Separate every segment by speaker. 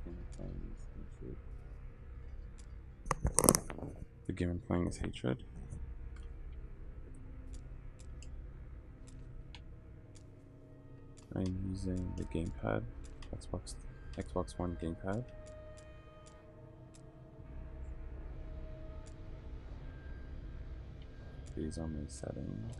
Speaker 1: game I'm playing is hatred. The game I'm playing is hatred. I'm using the gamepad, Xbox One gamepad. These are my settings.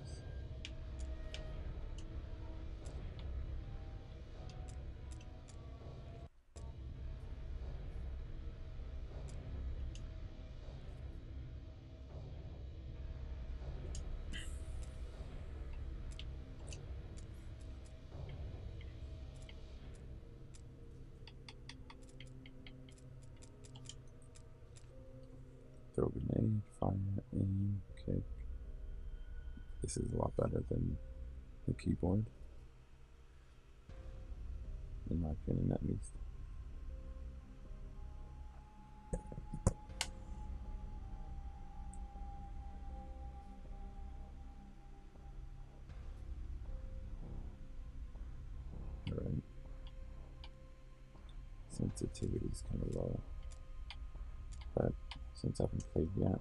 Speaker 1: Throw grenade, fire, aim, kick. This is a lot better than the keyboard, in my opinion at least. Alright. Sensitivity is kind of low, but since I haven't played yet,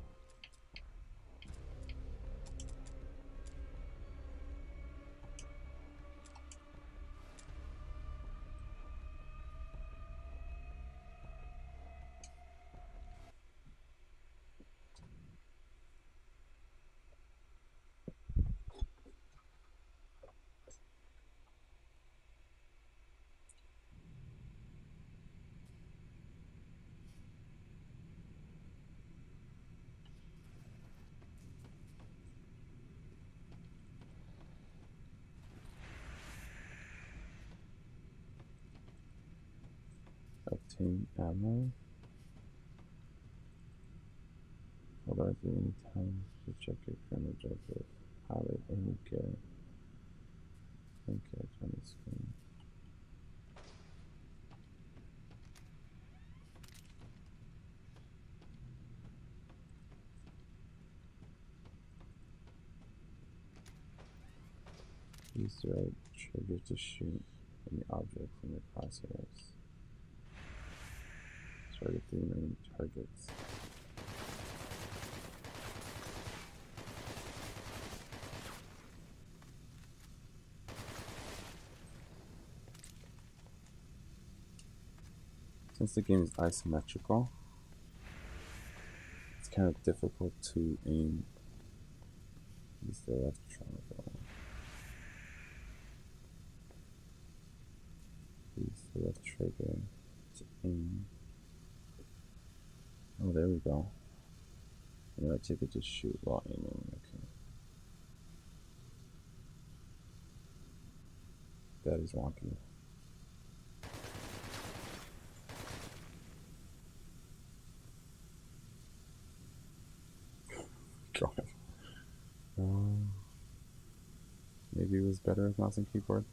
Speaker 1: obtain ammo. Hold on at any time to check your current objective. Highlight any character on the screen. Use the right trigger to shoot any object from your crosshairs. Target 3 main targets. Since the game is isometrical, it's kind of difficult to aim. Use the left triangle. Use the left trigger to aim. Oh, there we go. And the right trigger to shoot while aiming. Okay. That is wonky. God. Maybe it was better with mouse and keyboard.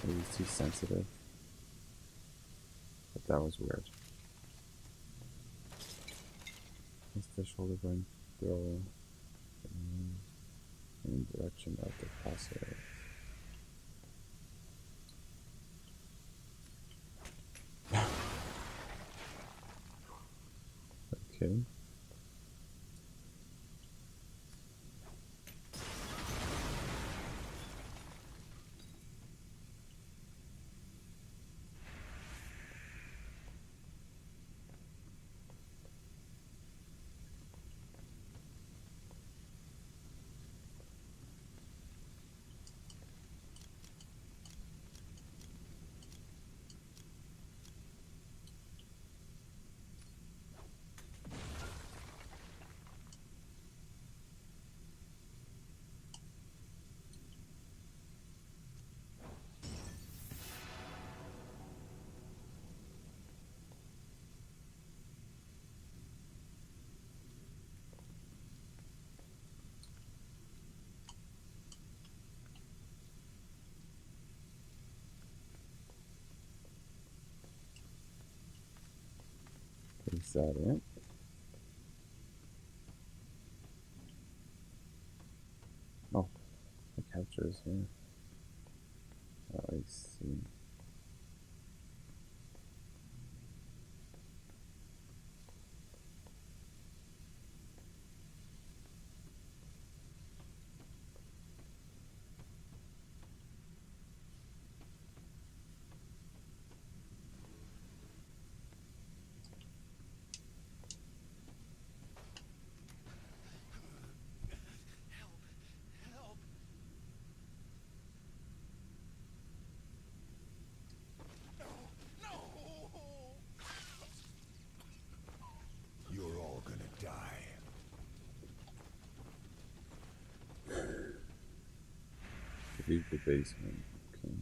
Speaker 1: Maybe it's too sensitive. But that was weird. It's the shoulder button throw in the direction of the crosshair. Okay. Is that it? Oh, the capture is here. Oh, I see. Leave the basement. Okay.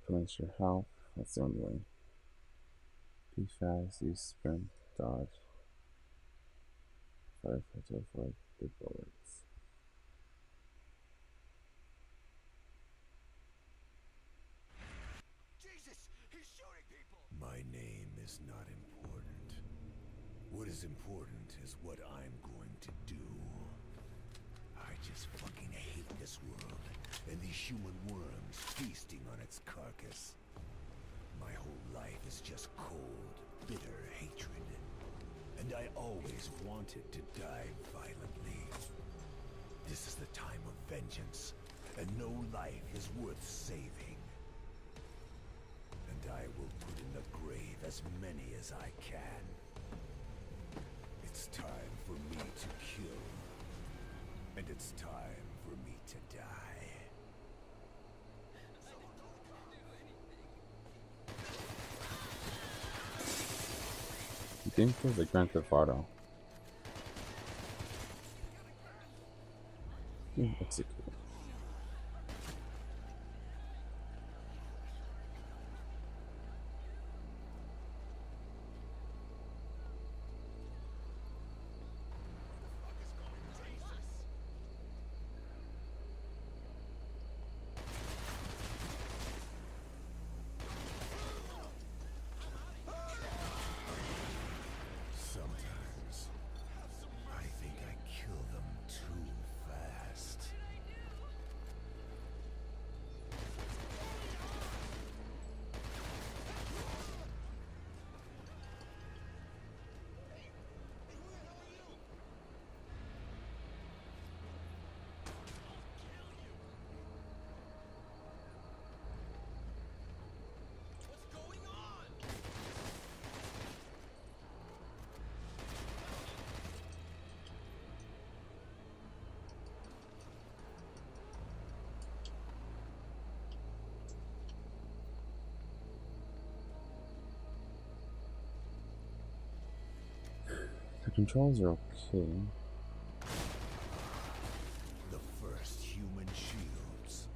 Speaker 1: Replenish your health. That's the only way. Be fast. Use sprint. Dodge. Fire to avoid the bullets.
Speaker 2: My name is not important. What is important is what I'm going to do. I just fucking hate this world and these human worms feasting on its carcass. My whole life is just cold, bitter hatred. And I always wanted to die violently. This is the time of vengeance, and no life is worth saving. And I will put in the grave as many as I can. It's time for me to kill. And it's time for me to die.
Speaker 1: The game feels like Grand Theft Auto. Execute.
Speaker 2: Sometimes I think I kill them too fast.
Speaker 1: The controls are okay.
Speaker 2: The first human shields.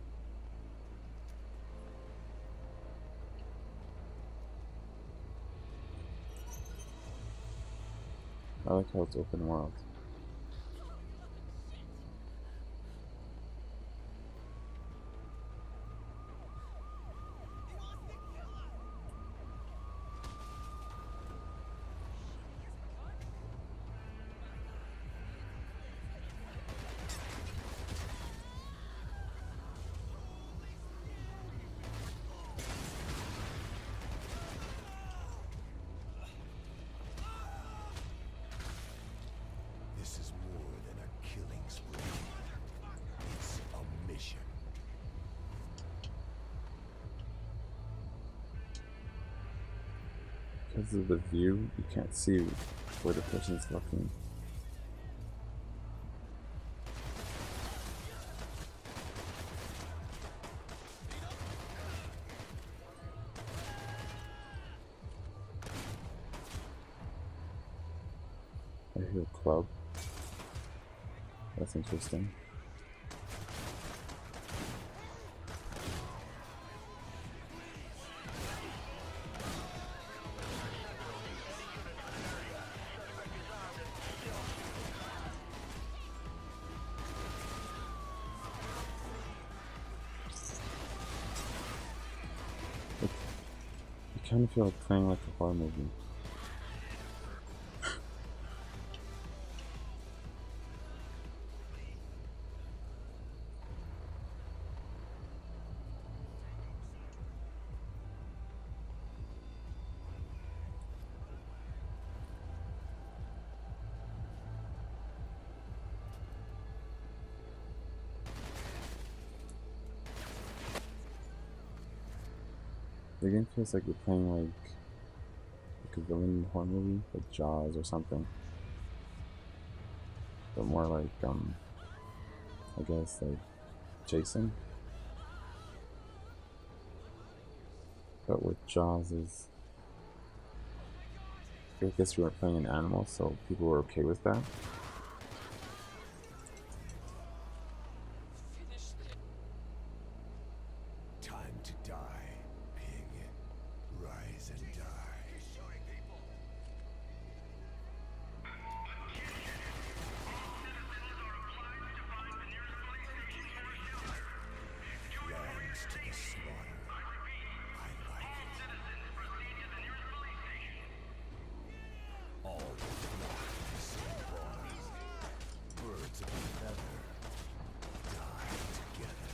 Speaker 1: I like how it's open world.
Speaker 2: This is more than a killing spree. It's a mission.
Speaker 1: Because of the view, you can't see where the person's looking. I hear a club. That's interesting. kind of feel like playing like a horror movie. The game feels like you're playing like a villain horror movie, like Jaws or something. But more like, I guess like Jason. But with Jaws is, I guess you were playing an animal, so people were okay with that.
Speaker 2: Time to die, pig. Rise and die. Lambs to the slaughter. I like it. All the flock in the same barn. Birds of a feather. Die together.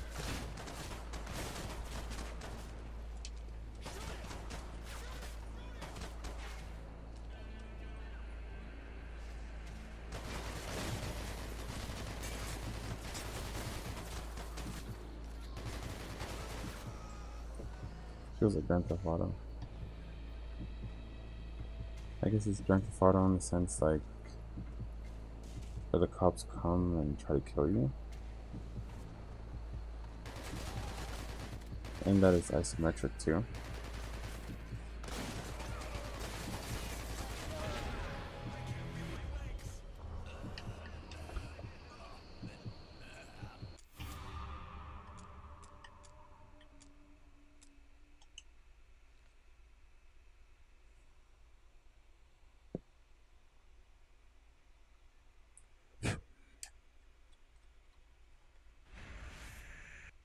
Speaker 1: Feels like Grand Theft Auto. I guess it's Grand Theft Auto in the sense like where the cops come and try to kill you. And that is isometric too.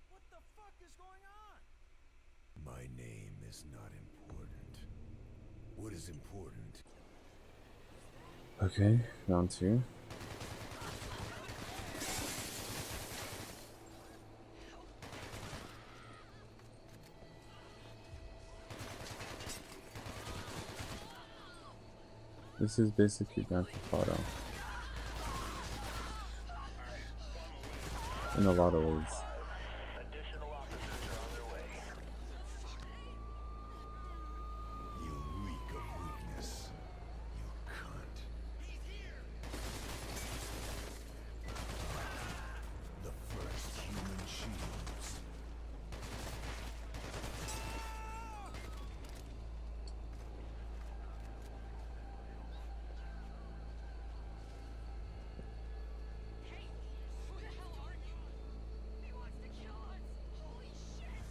Speaker 2: What the fuck is going on? My name is not important. What is important?
Speaker 1: Okay, round two. This is basically Grand Theft Auto in a lot of ways.
Speaker 3: Additional officers are on their way.
Speaker 2: You reek of weakness. You cunt. He's here! The first human shields.
Speaker 4: Hey, who the hell are you? He wants to kill us. Holy shit!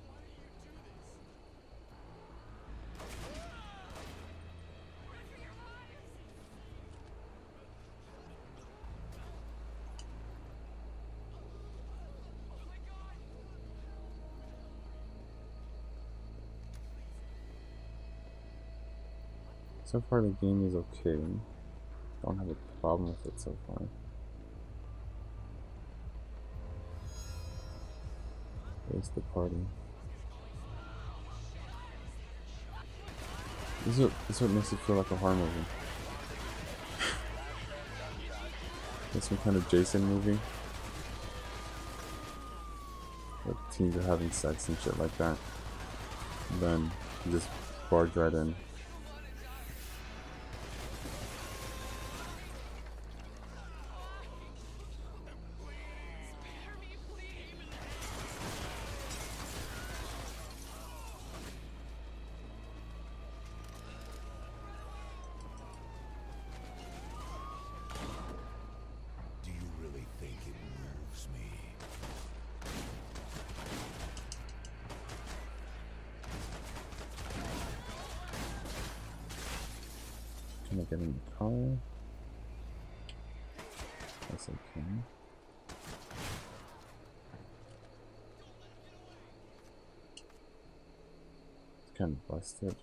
Speaker 4: Why do you do this? Run for your lives! Oh my god!
Speaker 1: So far the game is okay. Don't have a problem with it so far. Where's the party? This is what makes it feel like a horror movie. It's some kind of Jason movie. Like teens are having sex and shit like that. And then you just barge right in.
Speaker 4: Spare me, please!
Speaker 2: Do you really think it moves me?
Speaker 1: Can I get in the car? Yes, I can. It's kind of busted.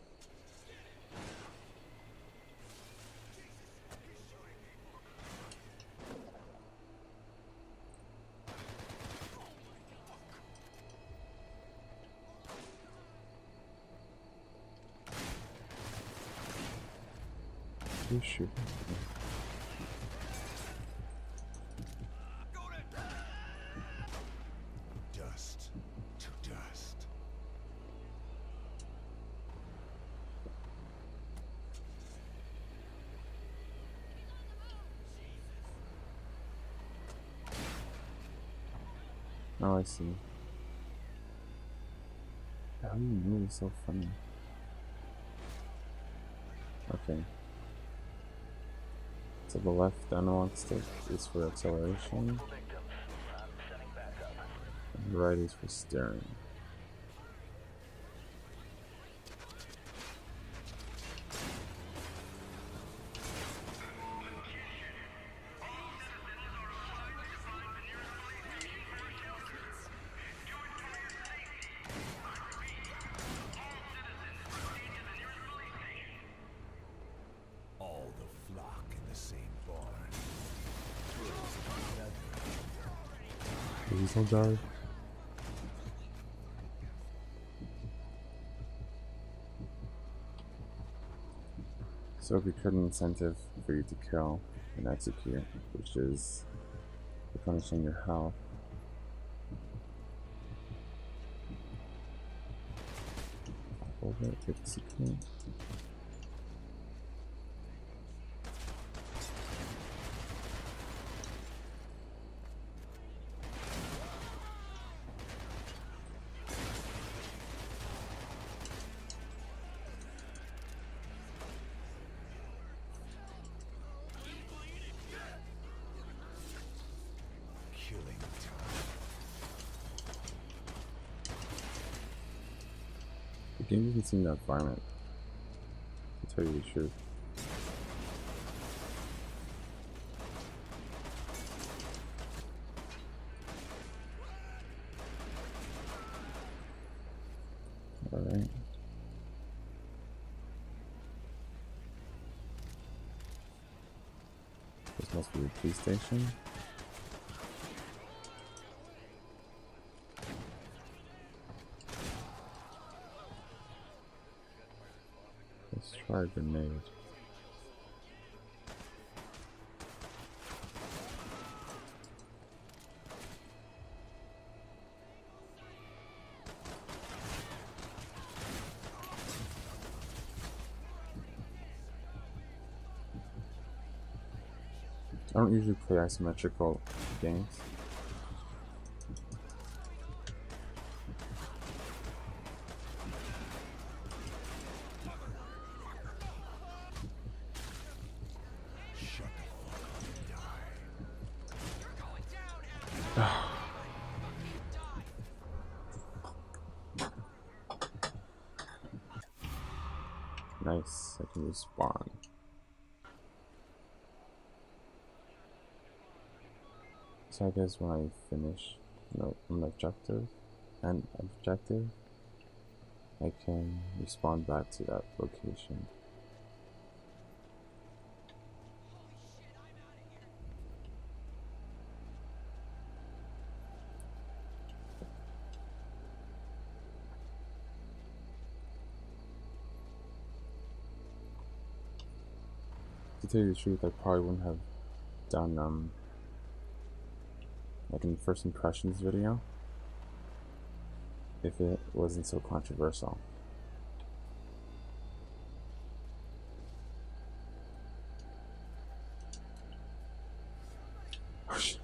Speaker 1: You shoot.
Speaker 2: Dust to dust.
Speaker 1: Oh, I see. How are you moving so funny? Okay. To the left analog stick is for acceleration,
Speaker 3: Victims. I'm sending backup.
Speaker 1: and the right is for steering.
Speaker 2: All the flock in the same barn.
Speaker 1: Diesel jar. So it'd be good incentive for you to kill and execute, which is replenishing your health. Hold it, execute.
Speaker 2: Killing time.
Speaker 1: The game doesn't seem that violent, to tell you the truth. Alright. This must be the police station. Let's try a grenade. I don't usually play isometrical games.
Speaker 2: Shut the fuck up and die.
Speaker 4: You're going down, Adam.
Speaker 1: Nice, I can respawn. So I guess when I finish an objective, I can respawn back to that location. To tell you the truth, I probably wouldn't have done like an first impressions video if it wasn't so controversial. Oh shit.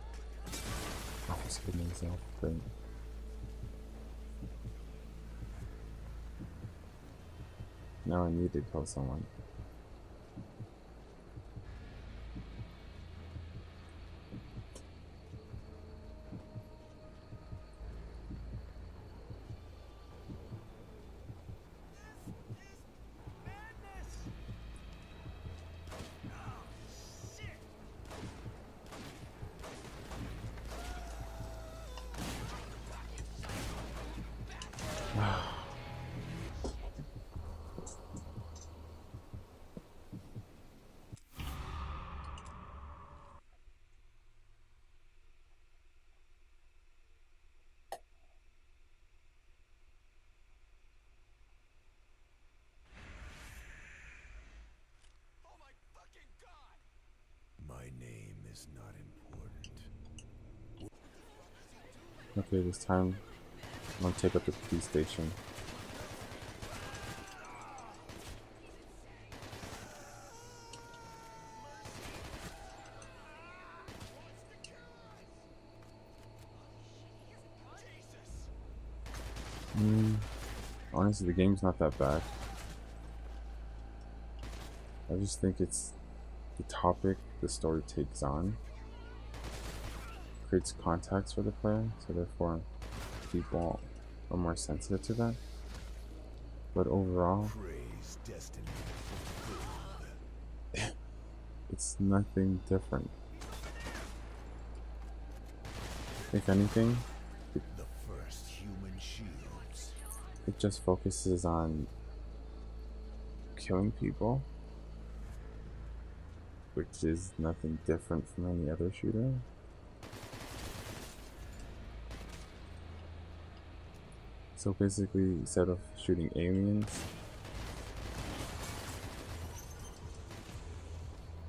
Speaker 1: I almost hit myself. Great. Now I need to kill someone.
Speaker 4: Oh my fucking god!
Speaker 2: My name is not important.
Speaker 1: Okay, this time I'm gonna take up the police station. Honestly, the game's not that bad. I just think it's the topic the story takes on creates context for the player, so therefore people are more sensitive to that. But overall,
Speaker 2: Praise destiny for good.
Speaker 1: it's nothing different. If anything,
Speaker 2: The first human shields.
Speaker 1: it just focuses on killing people, which is nothing different from any other shooter. So basically, instead of shooting aliens,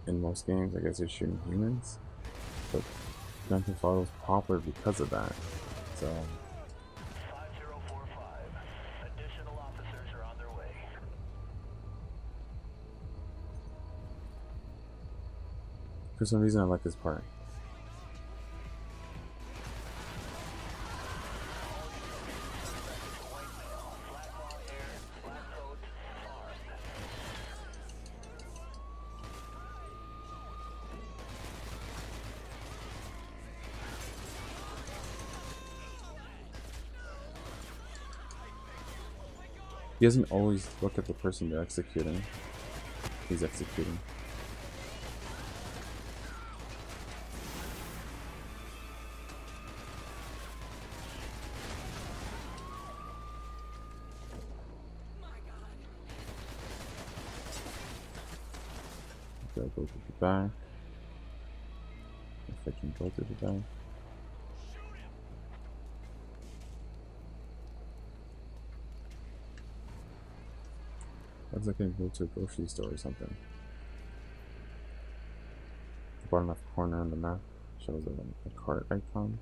Speaker 1: in most games, I guess you're shooting humans, but Grand Theft Auto is popular because of that. So
Speaker 3: 5045. Additional officers are on their way.
Speaker 1: for some reason, I like this part. He doesn't always look at the person they're executing. He's executing. Gotta go to the back. If I can go to the back. Looks like I can go to a grocery store or something. The bottom left corner on the map shows a cart icon.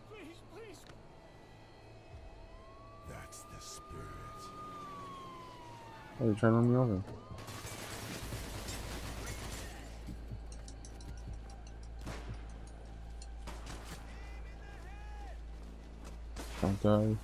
Speaker 4: Please, please!
Speaker 2: That's the spirit.
Speaker 1: Oh, you're trying to run me over. Don't die.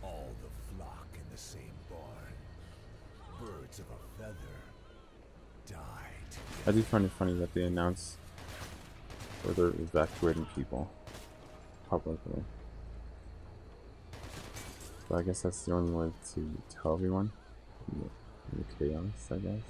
Speaker 2: All the flock in the same barn. Birds of a feather. Died.
Speaker 1: I do find it funny that they announce where they're evacuating people publicly. But I guess that's the only way to tell everyone in the chaos, I guess.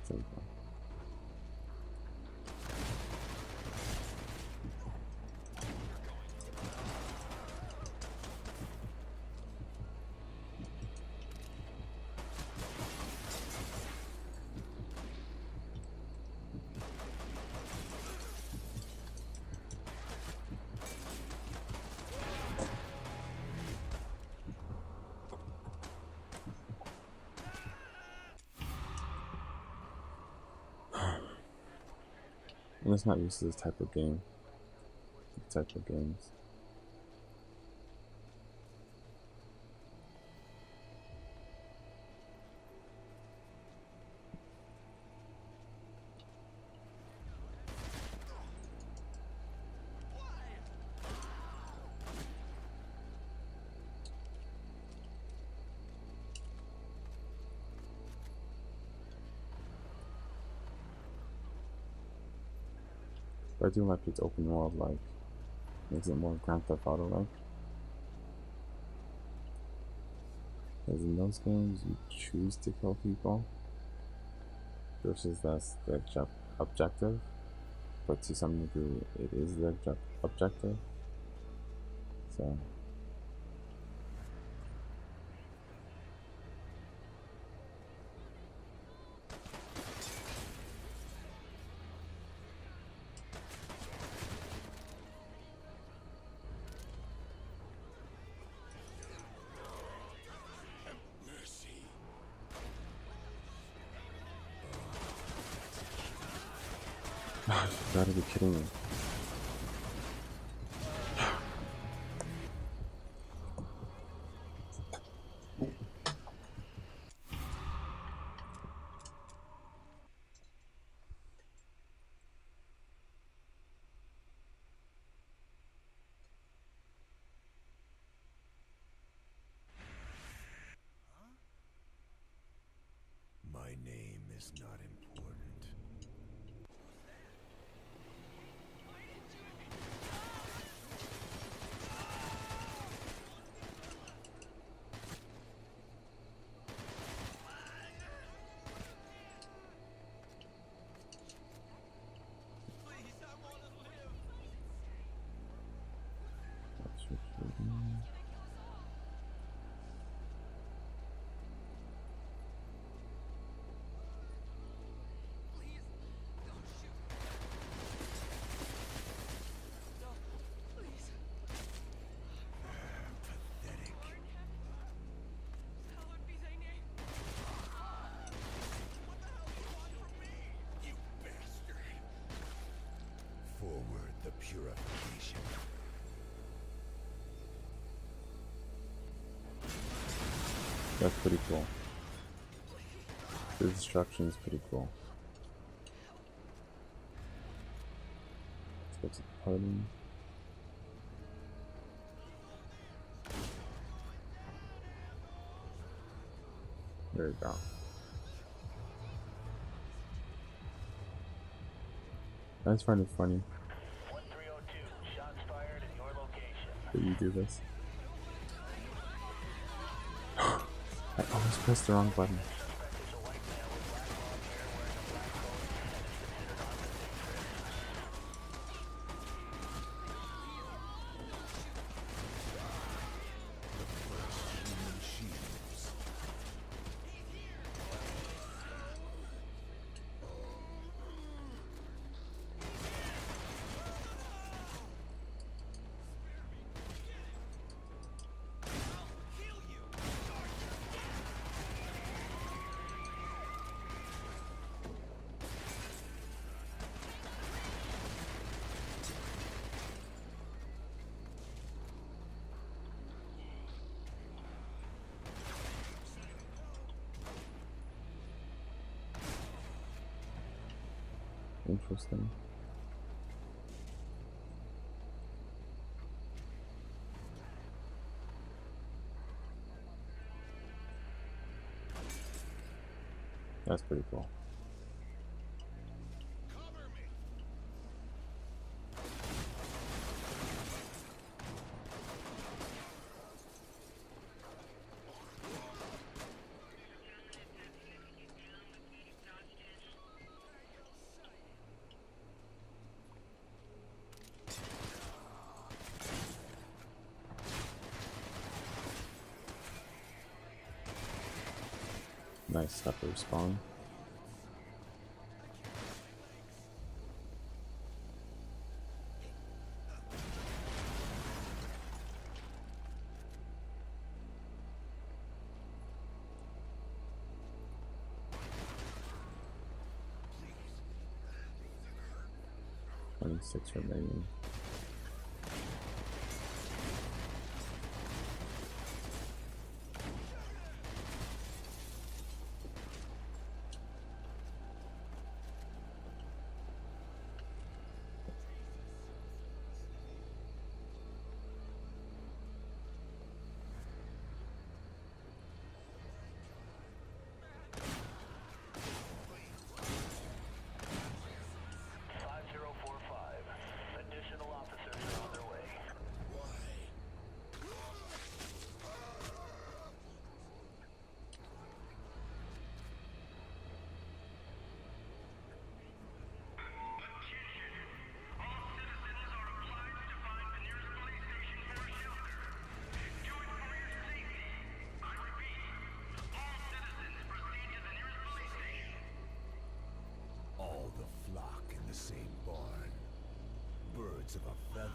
Speaker 1: There we go. I'm just not used to this type of game. These type of games. But I do like its open world, like, makes it more Grand Theft Auto like. Because in those games, you choose to kill people, versus that's the objective. But to some degree, it is the objective. So. You gotta be kidding me.
Speaker 2: My name is not important.
Speaker 1: That's what you're doing.
Speaker 2: Forward the purification.
Speaker 1: That's pretty cool. The destruction is pretty cool. Let's go to the party. There you go. I just find it funny
Speaker 3: 1302, shots fired in your location.
Speaker 1: that you do this. I almost pressed the wrong button.
Speaker 3: Suspect is a white male with black long hair wearing a black coat and is considered armed and dangerous.
Speaker 2: Human shields.
Speaker 1: Interesting. That's pretty cool. Nice stuff to respawn. 26 remaining.
Speaker 3: Additional officers are on their way.
Speaker 2: All the flock in the same barn. Birds of a feather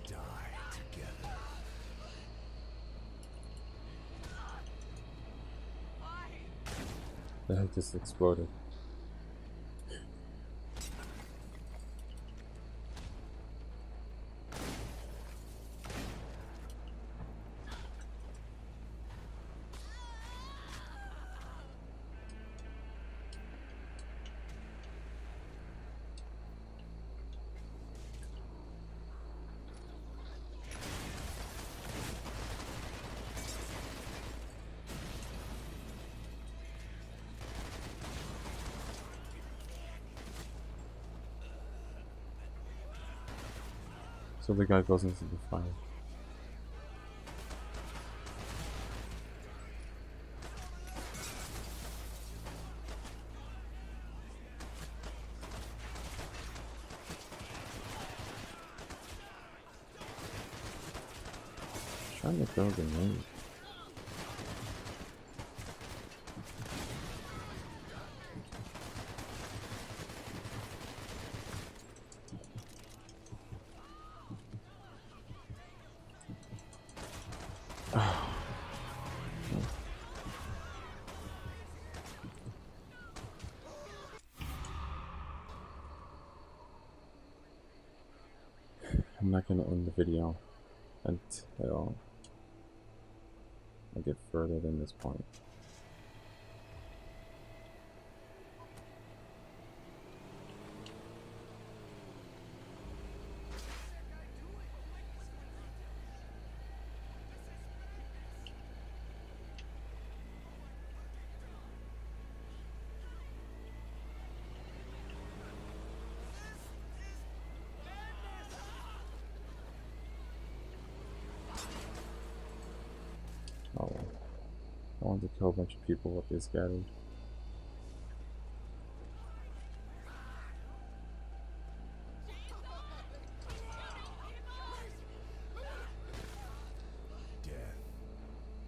Speaker 2: die together.
Speaker 1: The heck just exploded. So the guy goes into the fire. Trying to build a name. I'm not gonna end the video until I get further than this point. Oh, I wanted to kill a bunch of people with this scattered.
Speaker 2: Death,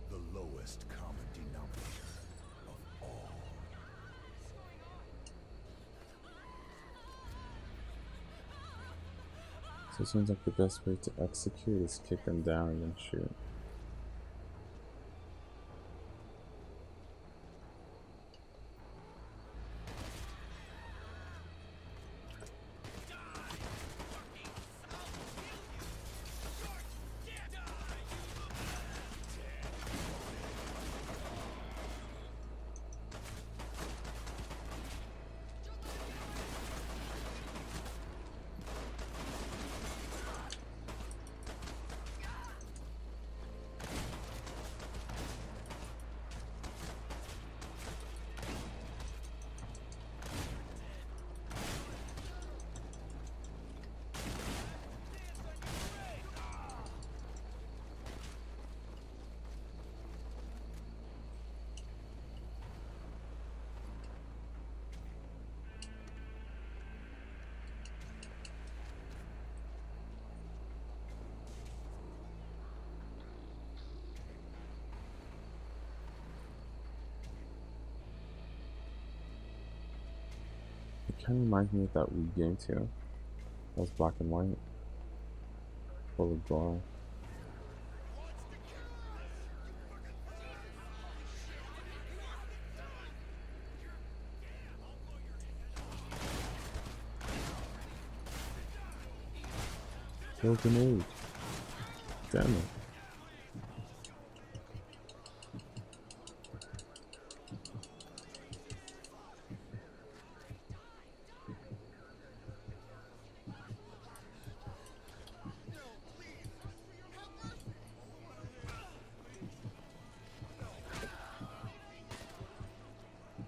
Speaker 2: the lowest common denominator of all.
Speaker 1: So it seems like the best way to execute is kick them down and then shoot. It kind of reminds me of that Wii game too. That was black and white, full of gore. Throw a grenade. Damn it.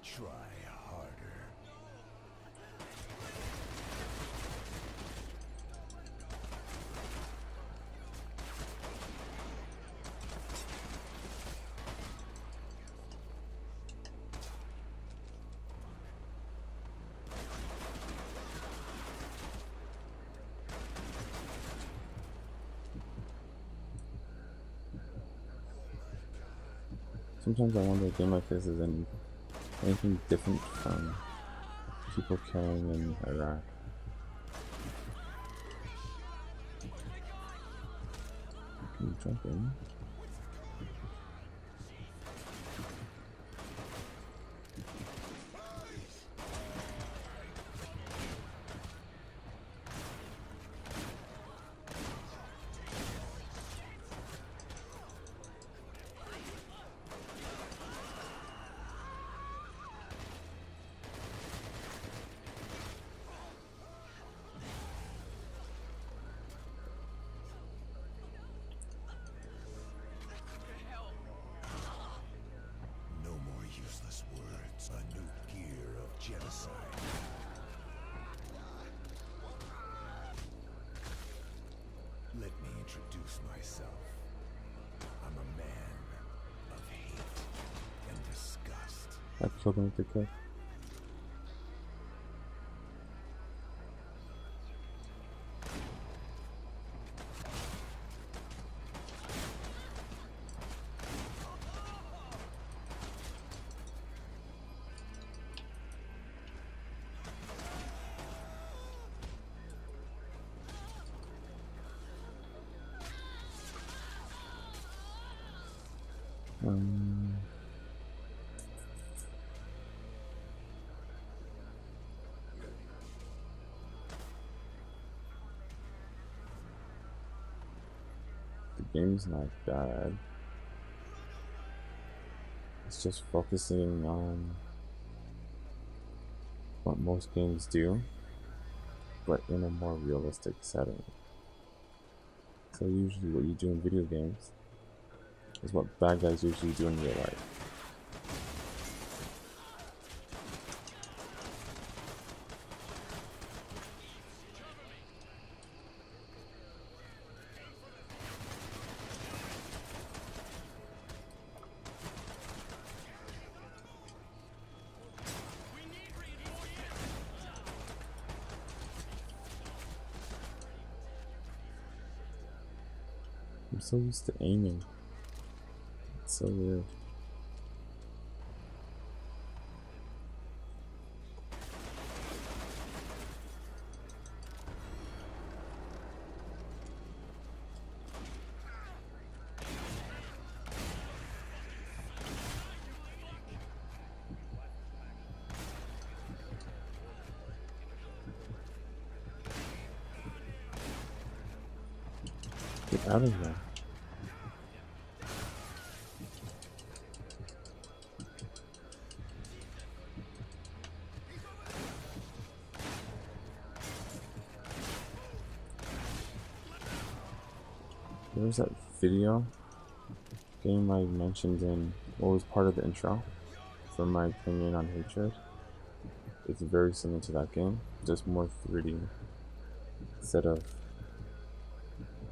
Speaker 2: Try harder.
Speaker 1: Sometimes I wonder a game like this is anything different from people killing in Iraq. Can you jump in?
Speaker 2: No more useless words. A new gear of genocide. Let me introduce myself. I'm a man of hate and disgust.
Speaker 1: I killed him with the kick. The game's not bad. It's just focusing on what most games do, but in a more realistic setting. So usually what you do in video games is what bad guys usually do in real life. I'm so used to aiming. It's so weird. Get out of there. There's that video game I mentioned in what was part of the intro for my opinion on hatred. It's very similar to that game, just more 3D instead of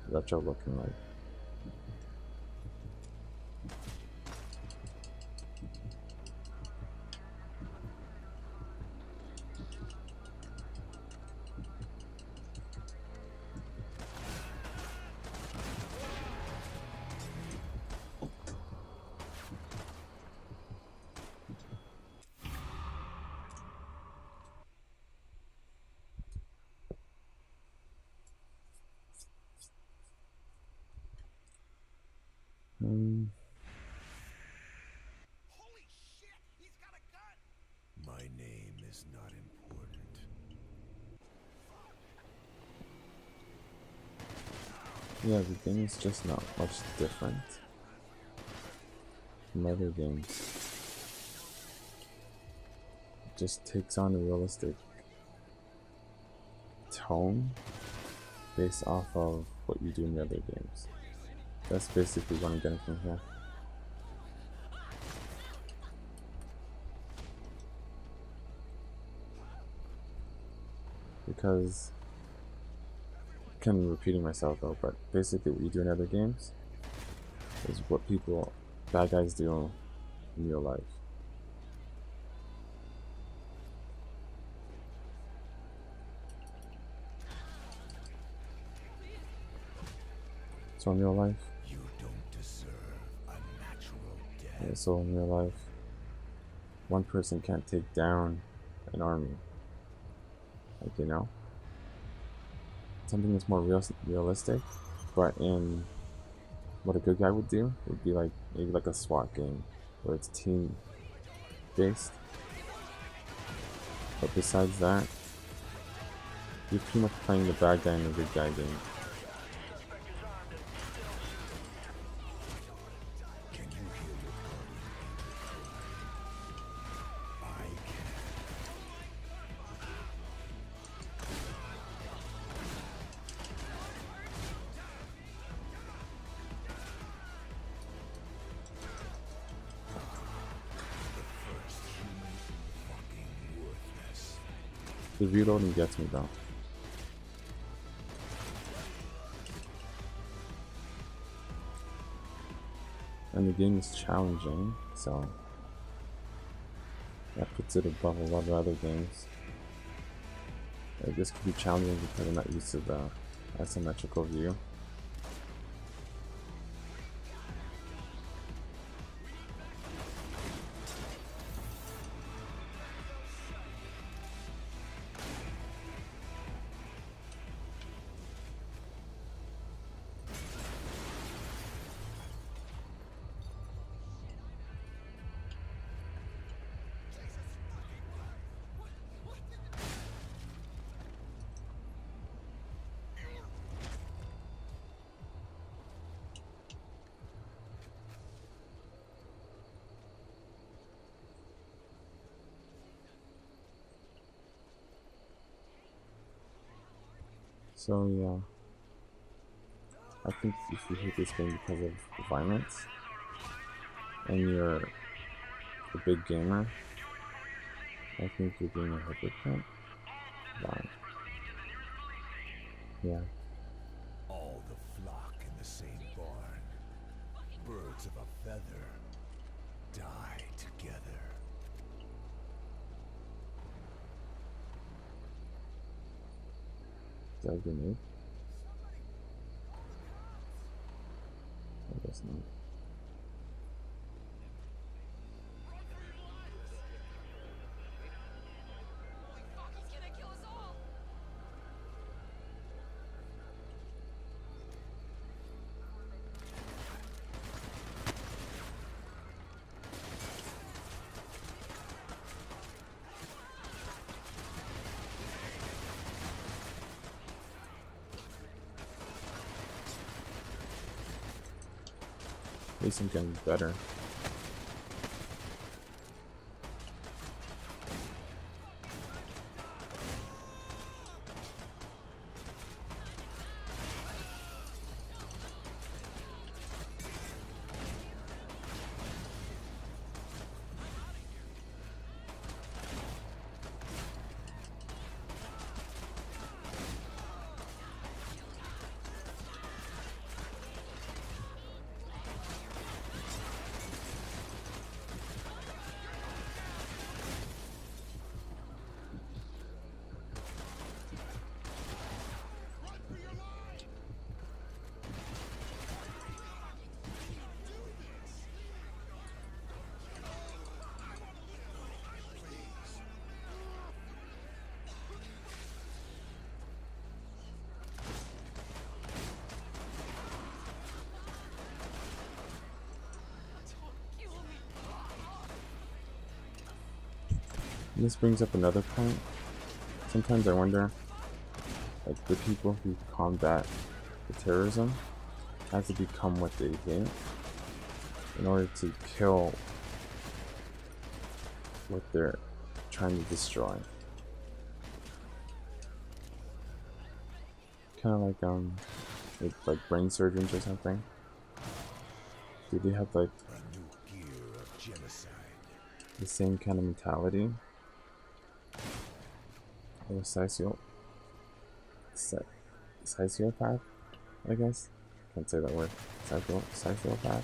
Speaker 1: retro looking like. Yeah, the game is just not much different from other games. It just takes on a realistic tone based off of what you do in the other games. That's basically what I'm getting from here. Because, kind of repeating myself though, but basically what you do in other games is what bad guys do in real life. So in real life,
Speaker 2: You don't deserve a natural death.
Speaker 1: yeah, so in real life, one person can't take down an army. Like, you know? Something that's more realistic, but in what a good guy would do would be like maybe like a SWAT game where it's team based. But besides that, you're pretty much playing the bad guy in a good guy game.
Speaker 2: Can you hear your guardian? I can. The first human fucking worthless.
Speaker 1: The reloading gets me though. And the game is challenging, so that puts it above a lot of other games. This could be challenging because I'm not used to the isometrical view. So yeah, I think if you hate this game because of the violence, and you're a big gamer, I think you're being a hypocrite. Why? Yeah.
Speaker 2: All the flock in the same barn. Birds of a feather die together.
Speaker 1: Is that a grenade? I guess not.
Speaker 4: Holy fuck, he's gonna kill us all!
Speaker 1: At least I'm getting better. This brings up another point. Sometimes I wonder, like, the people who combat the terrorism, have to become what they hate in order to kill what they're trying to destroy. Kind of like brain surgeons or something. Do they have like
Speaker 2: A new gear of genocide.
Speaker 1: the same kind of mentality? Or a sociopath, I guess. Can't say that word. Sociopath.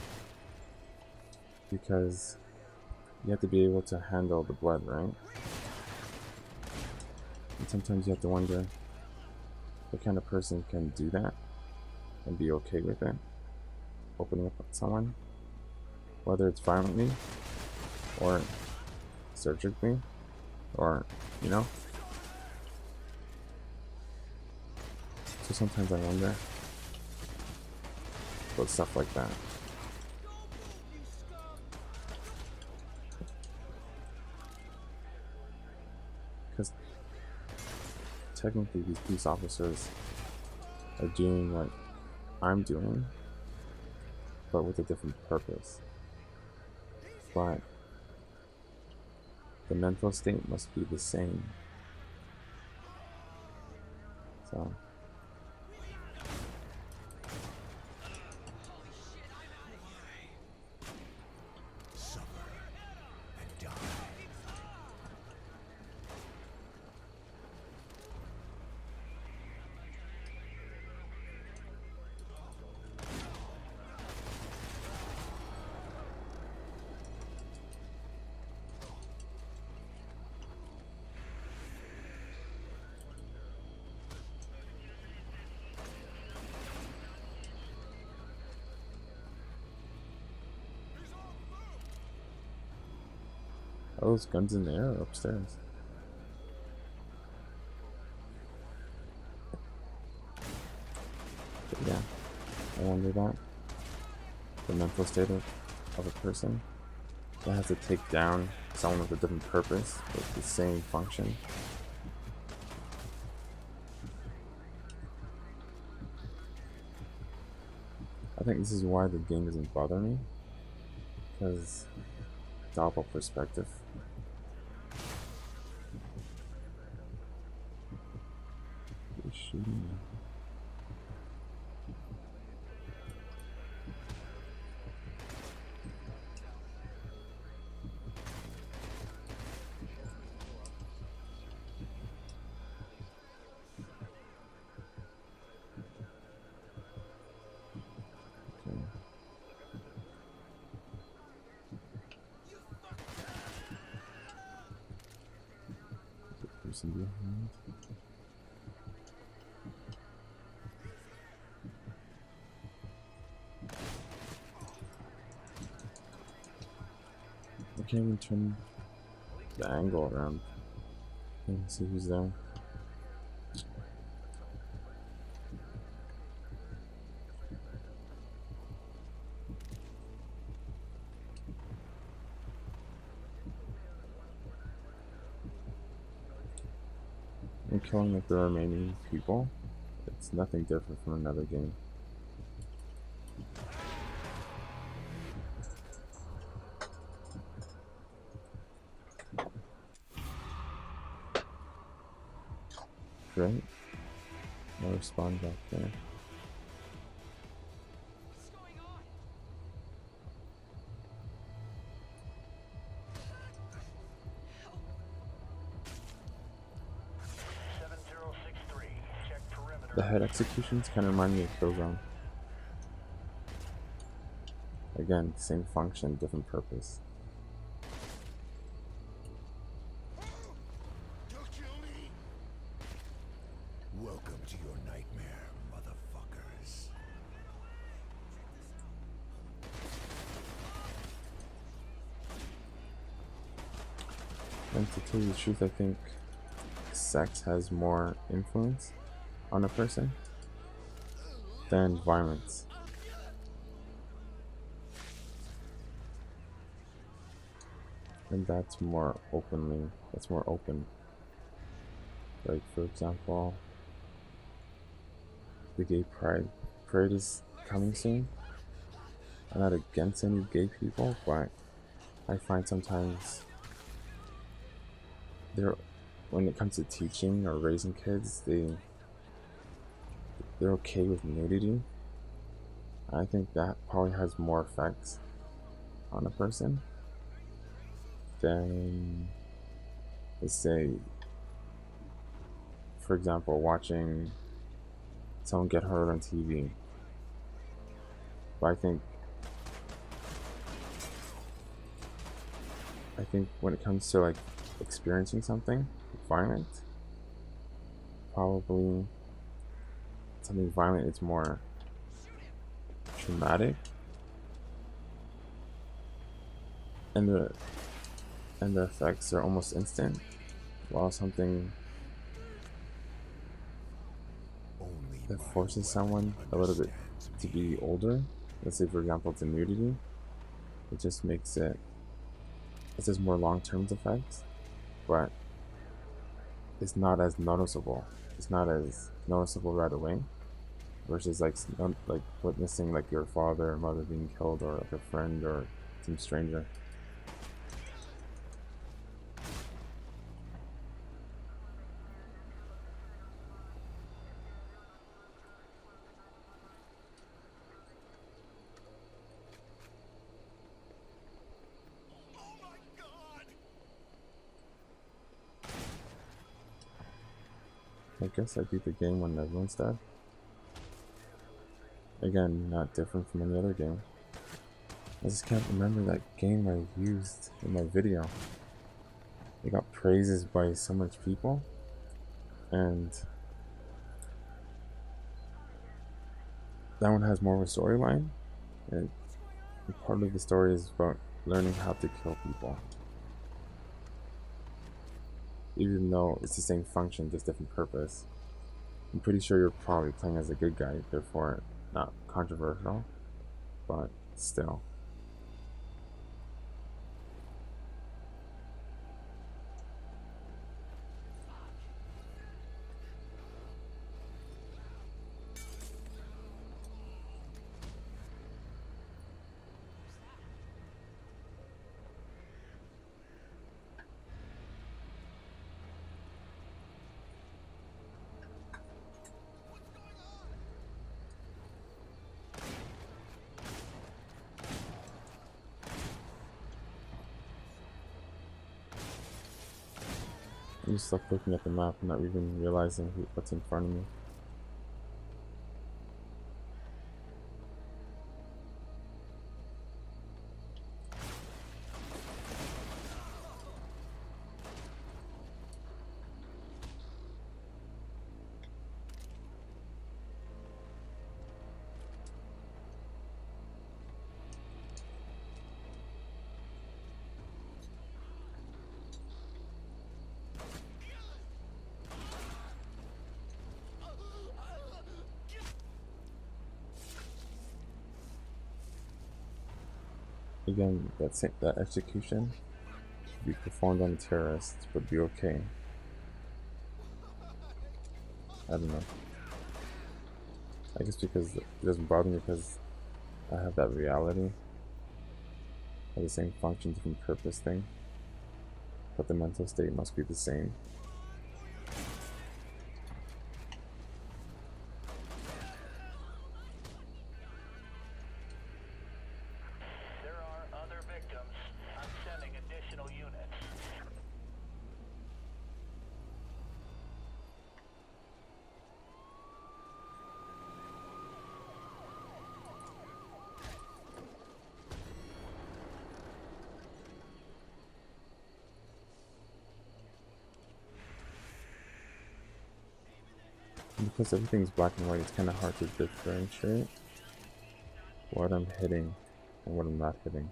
Speaker 1: Because you have to be able to handle the blood, right? And sometimes you have to wonder what kind of person can do that and be okay with it. Opening up on someone, whether it's violently or surgically, or, you know. So sometimes I wonder about stuff like that. Because technically these police officers are doing what I'm doing, but with a different purpose. But the mental state must be the same. So
Speaker 2: Suffer and die.
Speaker 1: are those guns in there or upstairs? But yeah, I wonder that. The mental state of a person that has to take down someone with a different purpose with the same function. I think this is why the game doesn't bother me, because it's all about perspective. They're shooting me. Okay. The person behind. I can't even turn the angle around. Can't even see who's there. And killing like the remaining people, it's nothing different from another game. Right? No respawn back there.
Speaker 4: What's going on? Help.
Speaker 3: 7063, check perimeter.
Speaker 1: The head executions kind of remind me of Killzone. Again, same function, different purpose.
Speaker 2: You'll kill me. Welcome to your nightmare, motherfuckers.
Speaker 1: And to tell you the truth, I think sex has more influence on a person than violence. And that's more open. Like, for example, the gay pride. Pride is coming soon. I'm not against any gay people, but I find sometimes they're, when it comes to teaching or raising kids, they're okay with nudity. I think that probably has more effects on a person than, let's say, for example, watching someone get hurt on TV. But I think when it comes to like experiencing something violent, probably something violent is more traumatic, and the effects are almost instant, while something
Speaker 2: Only
Speaker 1: that
Speaker 2: my
Speaker 1: forces someone
Speaker 2: weapon
Speaker 1: a little bit
Speaker 2: understands
Speaker 1: to
Speaker 2: me.
Speaker 1: be older, let's say for example to nudity, it just makes it just more long-term effects, but it's not as noticeable. It's not as noticeable right away, versus like witnessing like your father or mother being killed, or like a friend or some stranger.
Speaker 2: Oh my god!
Speaker 1: I guess I beat the game when everyone's dead. Again, not different from any other game. I just can't remember that game I used in my video. It got praises by so much people, and that one has more of a storyline, and part of the story is about learning how to kill people. Even though it's the same function, just different purpose. I'm pretty sure you're probably playing as a good guy, therefore not controversial, but still. I'm just like looking at the map and not even realizing what's in front of me. Again, that execution should be performed on the terrorists, would be okay. I don't know. I guess because it doesn't bother me because I have that reality of the same function, different purpose thing, but the mental state must be the same.
Speaker 3: There are other victims. I'm sending additional units.
Speaker 1: And because everything's black and white, it's kind of hard to differentiate what I'm hitting and what I'm not hitting.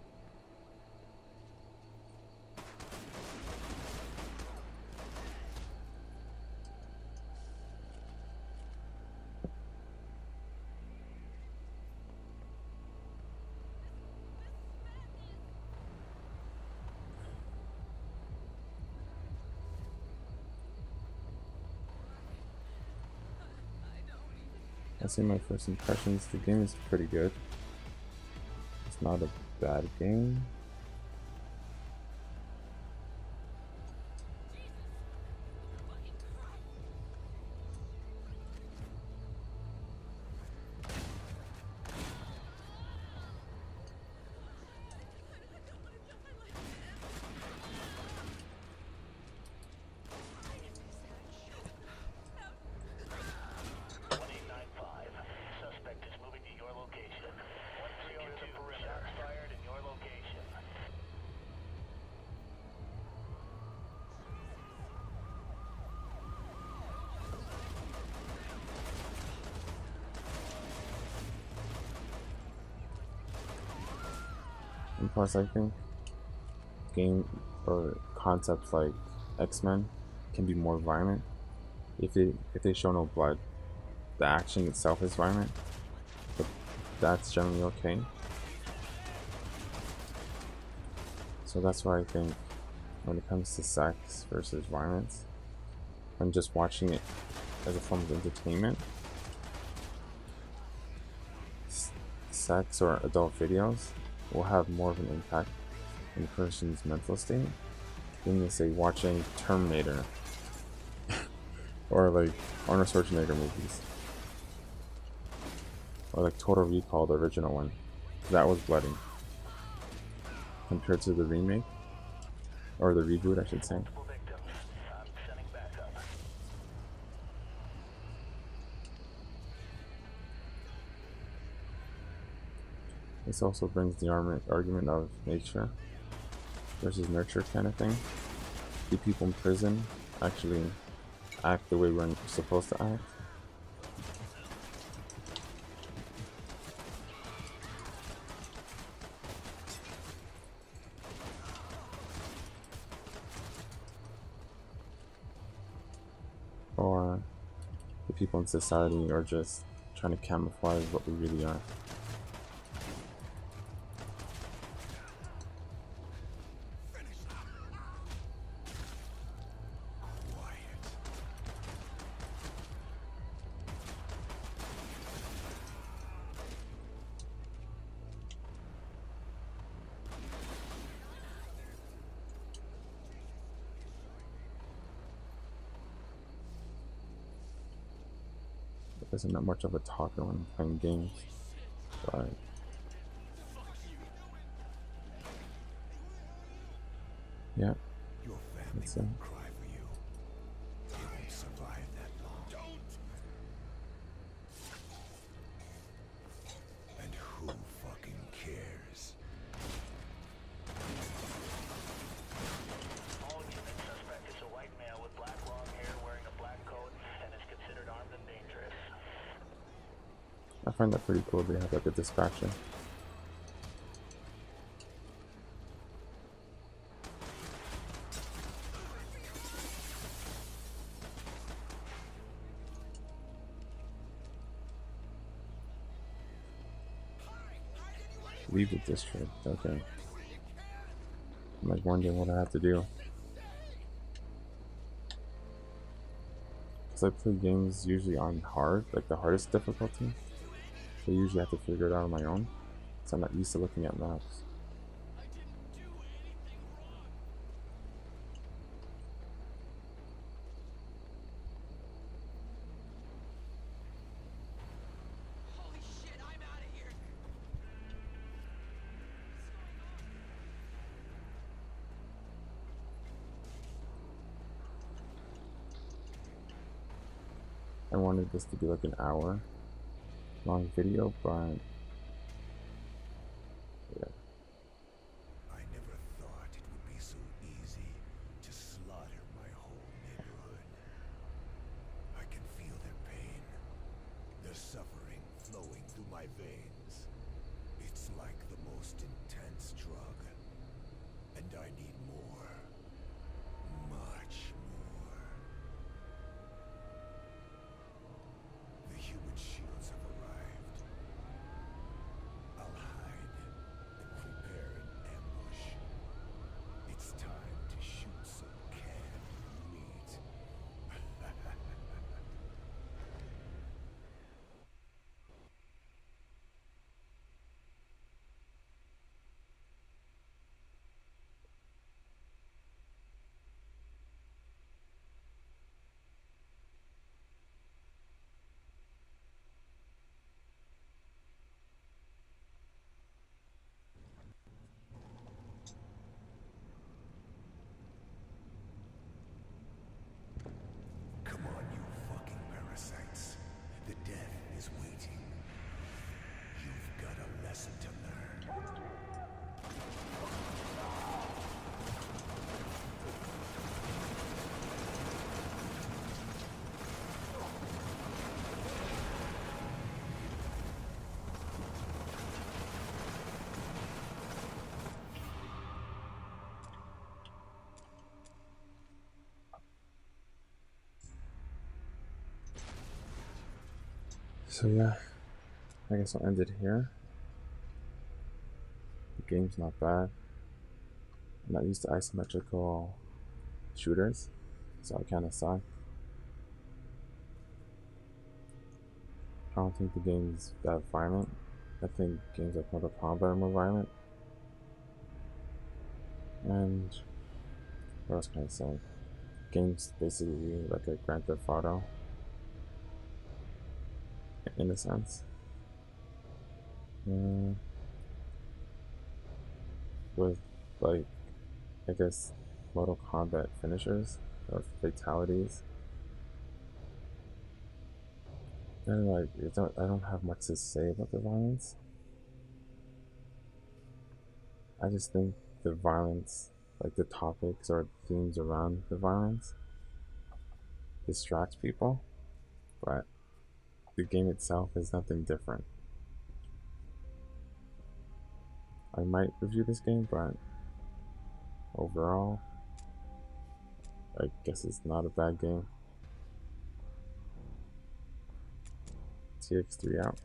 Speaker 1: I say my first impressions, the game is pretty good. It's not a bad game.
Speaker 3: Suspect is moving to your location. 132, shots fired in your location.
Speaker 1: And plus, I think game or concepts like X-Men can be more violent if they show no blood. The action itself is violent, but that's generally okay. So that's why I think when it comes to sex versus violence, I'm just watching it as a form of entertainment. Sex or adult videos will have more of an impact on a person's mental state than, say, watching Terminator or like Arnold Schwarzenegger movies, or like Total Recall, the original one. That was bloody compared to the remake, or the reboot, I should say.
Speaker 3: Multiple victims. I'm sending backup.
Speaker 1: This also brings the argument of nature versus nurture kind of thing. Do people in prison actually act the way we're supposed to act? Or the people in society are just trying to camouflage what we really are? I guess I'm not much of a talker when I'm playing games, but yeah,
Speaker 2: Your family
Speaker 1: that's
Speaker 2: will cry for you. You won't survive that long. Don't! And who fucking cares?
Speaker 3: All units, suspect is a white male with black long hair wearing a black coat and is considered armed and dangerous.
Speaker 1: I find that pretty cool. They have like a dispatcher. Leave the district. Okay. I'm like wondering what I have to do. Because I play games usually on hard, like the hardest difficulty. So I usually have to figure it out on my own. So I'm not used to looking at maps.
Speaker 4: Holy shit, I'm out of here.
Speaker 1: I wanted this to be like an hour long video, but yeah.
Speaker 2: I never thought it would be so easy to slaughter my whole neighborhood. I can feel their pain, their suffering flowing through my veins. It's like the most intense drug, and I need more. Much more. The human shields have arrived. I'll hide and
Speaker 1: So yeah, I guess I'll end it here. The game's not bad. I'm not used to isometrical shooters, so I kind of suck. I don't think the game's that violent. I think games like Mortal Kombat are more violent. And what else can I say? Games basically like a Grand Theft Auto, in a sense. With like, I guess, Mortal Kombat finishers or fatalities. And like, I don't have much to say about the violence. I just think the violence, like the topics or themes around the violence, distracts people. But the game itself is nothing different. I might review this game, but overall, I guess it's not a bad game. TX3 out.